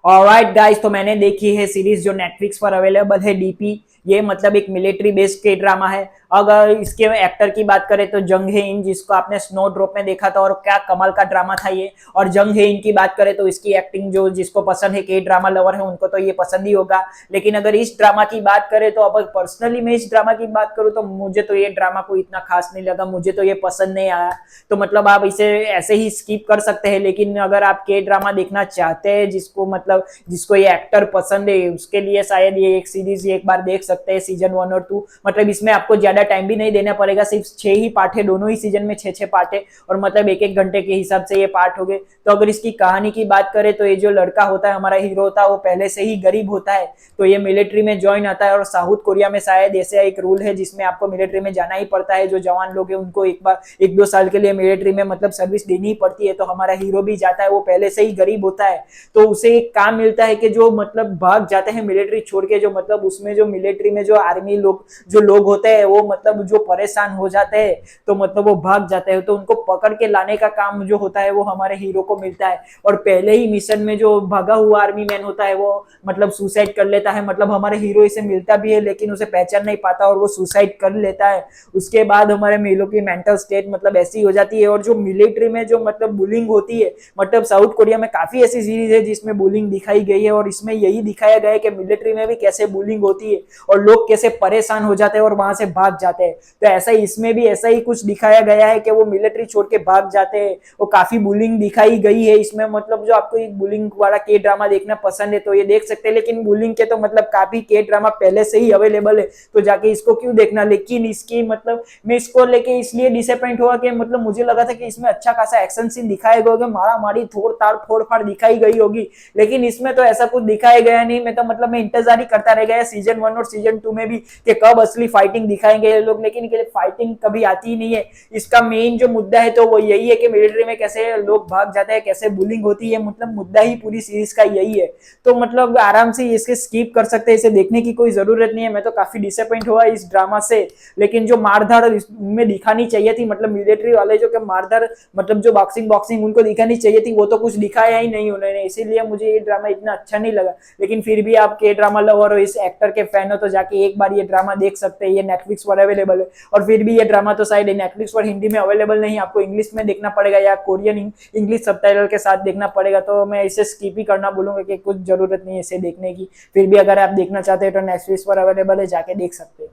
Alright guys, तो मैंने देखी है सीरीज जो नेटफ्लिक्स पर अवेलेबल है, डीपी। ये मतलब एक मिलिट्री बेस्ड के ड्रामा है। अगर इसके एक्टर की बात करें तो जंग हे इन, जिसको आपने स्नो ड्रॉप में देखा था, और क्या कमाल का ड्रामा था ये। और जंग हे इन की बात करें तो इसकी एक्टिंग, जो जिसको पसंद है, के ड्रामा लवर है, उनको तो ये पसंद ही होगा। लेकिन अगर इस ड्रामा की बात करें तो अब पर्सनली मैं इस ड्रामा की बात करूँ तो मुझे तो ये ड्रामा को इतना खास नहीं लगा, मुझे तो ये पसंद नहीं आया। तो मतलब आप इसे ऐसे ही स्किप कर सकते हैं। लेकिन अगर आप के ड्रामा देखना चाहते हैं, जिसको ये एक्टर पसंद है, उसके लिए शायद ये एक सीरीज एक बार देख सकते हैं, सीजन 1 और 2। मतलब इसमें आपको ज्यादा टाइम भी नहीं देना पड़ेगा, सिर्फ 6 ही पार्ट है, दोनों ही सीजन में 6 6 पार्ट है। और मतलब एक एक घंटे के हिसाब से ये पार्ट हो गए। तो अगर इसकी कहानी की बात करें तो ये जो लड़का होता है, हमारा हीरो होता है, वो पहले से ही गरीब होता है। तो ये मिलिट्री में ज्वाइन आता है, और साउथ कोरिया में शायद ऐसा एक रूल है जिसमें आपको मिलिट्री में जाना ही पड़ता है। जो जवान लोग हैं उनको एक बार 1 2 साल के लिए मिलिट्री में मतलब सर्विस देनी ही पड़ती है। तो हमारा हीरो भी जाता है, वो पहले से ही गरीब होता है। तो उसे एक काम मिलता है कि जो मतलब भाग जाते हैं मिलिट्री छोड़ के, जो मतलब उसमें जो मिलिट्री में जो आर्मी लोग जो लोग होते हैं, वो मतलब जो परेशान हो जाते हैं, तो मतलब वो भाग जाते हैं। तो उनको पकड़ के लाने का काम जो होता है वो हमारे हीरो को मिलता है। और पहले ही मिशन में जो भागा हुआ आर्मी मैन होता है, वो मतलब सुसाइड कर लेता है। मतलब हमारे हीरो इसे मिलता भी है लेकिन उसे पहचान नहीं पाता, और वो सुसाइड कर लेता है। उसके बाद हमारे हीरो की मेंटल स्टेट मतलब ऐसी हो जाती है। और जो मिलिट्री में जो मतलब बुलिंग होती है, मतलब साउथ कोरिया में काफी ऐसी सीरीज है जिसमें बुलिंग दिखाई गई है, और इसमें यही दिखाया गया है कि मिलिट्री में भी कैसे बुलिंग होती है, और लोग कैसे परेशान हो जाते हैं और वहां से भाग जाते हैं। तो ऐसा ही इसमें भी ऐसा ही कुछ दिखाया गया है कि वो मिलिट्री छोड़ के भाग जाते हैं। वो काफी बुलिंग दिखाई गई है इसमें। मतलब जो आपको एक बुलिंग वाला के ड्रामा देखना पसंद है तो ये देख सकते हैं। लेकिन बुलिंग के तो मतलब काफी के ड्रामा पहले से ही अवेलेबल है, तो जाके इसको क्यों देखना। लेकिन इसकी मतलब मैं इसको लेके इसलिए डिसअपॉइंट हुआ कि मतलब मुझे लगा था कि इसमें अच्छा खासा एक्शन सीन दिखाया गया होगा, मारा मारी तोड़ ताड़ फोड़ फाड़ दिखाई गई होगी। लेकिन इसमें तो ऐसा कुछ दिखाया गया नहीं। मैं तो मतलब मैं इंतजार ही करता रह गया सीजन 1 और सीजन 2 में भी कि कब असली फाइटिंग दिखाएंगे ये लोग। लेकिन फाइटिंग कभी आती ही नहीं है। इसका मेन जो मुद्दा है तो वो यही है कि मिलिट्री में कैसे लोग भाग जाते हैं, कैसे बुलिंग होती है। मतलब मुद्दा ही पूरी सीरीज का यही है। तो मतलब आराम से इसके स्किप कर सकते हैं, इसे देखने की कोई जरूरत नहीं है। मैं तो काफी डिसअपॉइंट हुआ इस ड्रामा से। लेकिन जो मारधाड़ में दिखानी चाहिए थी, मतलब मिलिट्री वाले जो कि मारधाड़ मतलब जो बॉक्सिंग बॉक्सिंग उनको दिखानी चाहिए थी, वो तो कुछ दिखाया ही नहीं उन्होंने। इसीलिए मुझे ये ड्रामा इतना अच्छा नहीं लगा। लेकिन फिर भी आप के ड्रामा लवर हो, इस एक्टर के फैन हो, तो जाके एक बार ये ड्रामा देख सकते हैं। ये नेटफ्लिक्स पर अवेलेबल है। और फिर भी ये ड्रामा तो शायद नेटफ्लिक्स पर हिंदी में अवेलेबल नहीं, आपको इंग्लिश में देखना पड़ेगा या कोरियन इंग्लिश सबटाइटल के साथ देखना पड़ेगा। तो मैं इसे स्किप ही करना बोलूंगा कि कुछ जरूरत नहीं है इसे देखने की। फिर भी अगर आप देखना चाहते हैं तो नेटफ्लिक्स पर अवेलेबल है, जाके देख सकते हैं।